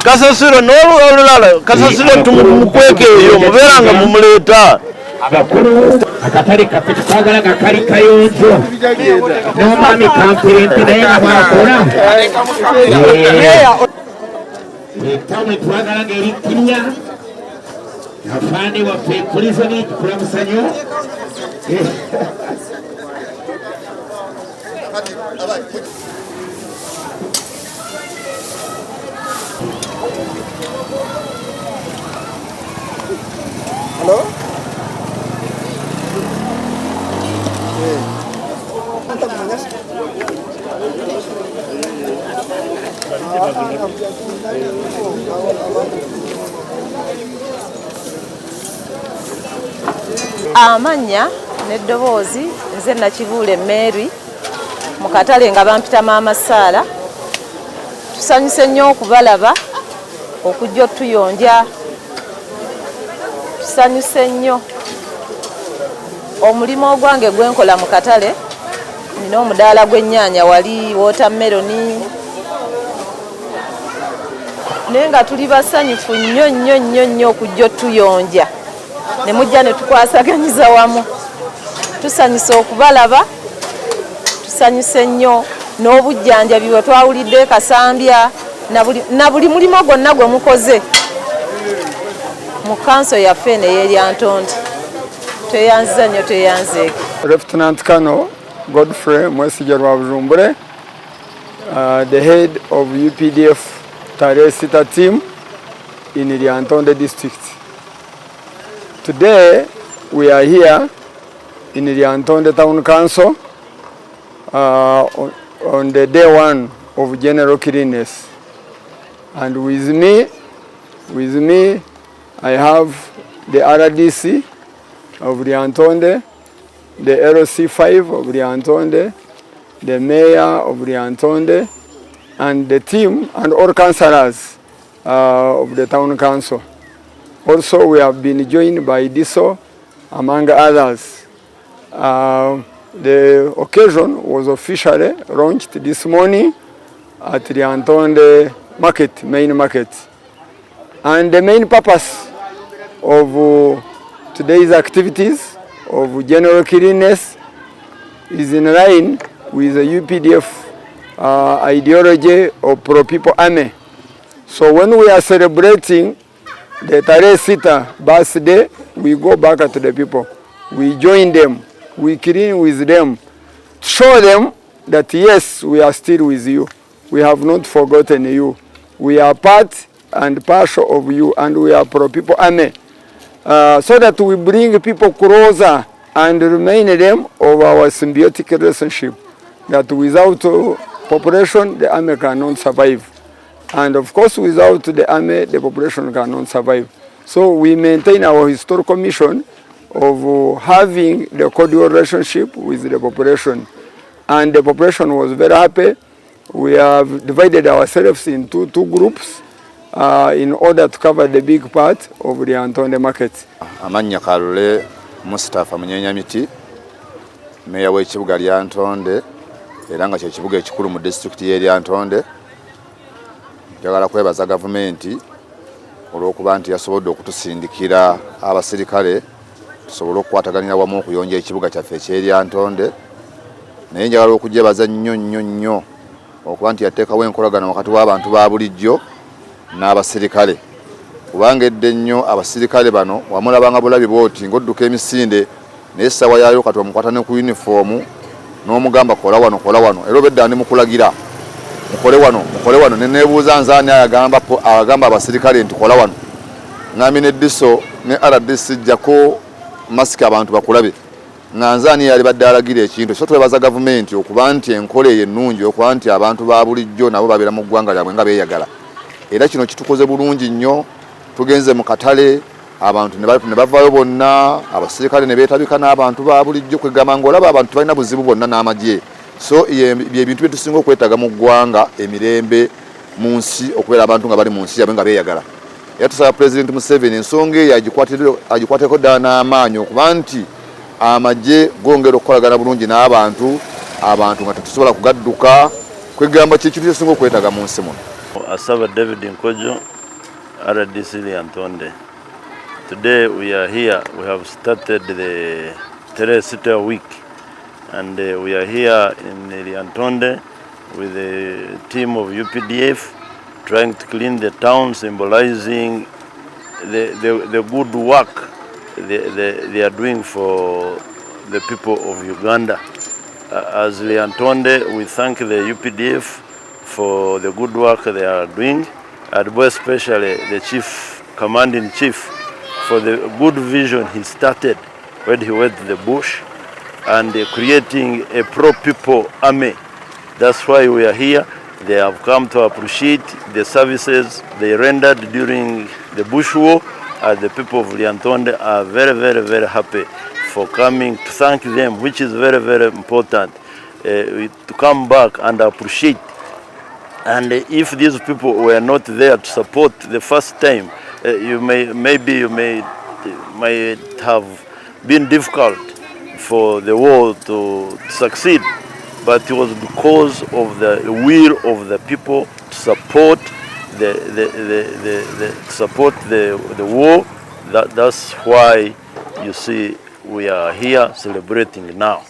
Kasasiro n'olulala kasasiro tumukweke eyo mubeeranga mumuleta akatale kapeti twagala gakali kayonjo n'omwami kampempe naye nga bwakola etamwe twagala ng'erikkinya afaane waffe puliza n'ekikulamusanyo Hello? Amanya n'eddoboozi nze Nakibuule Mary mu katale nga bampita Maama Saala. Tusanyuse nnyo okubalaba okujja otuyonja. Tusanyuse nnyo omulimu ogwange gwenkola mu katale. Nina omudaala gw'ennyaanya wali watermeloni naye nga tuli basanyufu nnyo okujja otuyonja ne mujja ne tukwasaganyiza wamu. Tusanyuse okubalaba, tusanyuse nnyo n'obujjanjabi bwe twawulidde Kasambya na buli mulimo gwonna gwe mukoze mu kanso yaffe n'ey'Eryantonde. Tweyanziza nnyo, tweyanzeeko. Lieutenant Colonel Godfrey Mwesigye Rwabujumbure, the head of UPDF Tarehe Sita team in Eryantonde district. Today we are here in Eryantonde Town Council on the day one of general cleanness, and with me I have the RDC of Eryantonde, the LC5 of Eryantonde, the mayor of Eryantonde, and the team and all councillors of the town council. Also, we have been joined by DISO, among others. The occasion was officially launched this morning at Eryantonde market, main market. And the main purpose of today's activities of general cleanness is in line with the UPDF ideology of pro-people army. So when we are celebrating the Tarehe Sita birthday, we go back to the people. We join them, we clean with them, show them that yes, we are still with you. We have not forgotten you. We are part and partial of you, and we are pro-people army. So that we bring people closer and remain them of our symbiotic relationship. That without population, the army cannot survive. And of course, without the army, the population cannot survive. So we maintain our historical mission of having the cordial relationship with the population. And the population was very happy. We have divided ourselves into two groups in order to cover the big part of the Eryantonde market. Amanya Kalule Mustafa Munyenyamiti, Mayor w'ekibuga Eryantonde, era nga kye kibuga ekikulu mu district y'Eryantonde. Njagala kwebaza gavumenti olw'okuba nti yasobodde okutusindikira abasirikale tusobole okukwataganira wamu okuyonja ekibuga kyaffe eky'Eryantonde. Naye njagala okugyebaza nnyo okuba nti yateekawo enkolagano wakati w'abantu ba bulijjo n'abasirikale. Kubanga edde nnyo abasirikale bano wamulabanga bulabi bw'oti ng'odduka emisinde naye essaawa yaayo kati omukwata ne ku yunifoomu n'omugamba kola wano era obedda ndi mukulagira mukole wano ne neebuuza nze ani agamba abasirikale nti kola wano. Ngambye ne DISO ne RDC jjako masiki abantu bakulabe nga nze ani yali badde alagira ekintu. So twebaza gavumenti okuba nti enkola eyo ennungi okuba nti abantu ba bulijjo nabo babeera mu ggwanga lyabwe nga beeyagala. Era kino kitukoze bulungi nnyo. Tugenze mu katale abantu ne bavaayo bonna, abasirikale ne beetabika n'abantu ba bulijjo kwegamba ng'olaba abantu balina buzibu bonna n'amagye So ebintu byetusinga okwetaaga mu ggwanga emirembe mu nsi okubeera abantu nga bali mu nsi yabwe nga beeyagala. Era tusaba Pulezidenti Museveni ensonga eyo agikwateko ddala n'amaanyi okuba nti amagye gongera okukolagana bulungi n'abantu nga tetusobola kugadduka kwegamba kyekintu kyetusinga okwetaaga mu nsi muno. Asaba David Nkojo, RDC Lyantonde. Today we are here. We have started the Tarehe Sita week, and we are here in Lyantonde with a team of UPDF trying to clean the town, symbolizing the good work they are doing for the people of Uganda. As Lyantonde, we thank the UPDF for the good work they are doing, and more especially the commanding chief for the good vision he started when he went to the bush and creating a pro-people army. That's why we are here. They have come to appreciate the services they rendered during the bush war, and the people of Lyantonde are very, very, very happy for coming to thank them, which is very, very important, to come back and appreciate. And if these people were not there to support the first time, maybe you might have been difficult for the war to succeed. But it was because of the will of the people to support the war. That's why you see we are here celebrating now.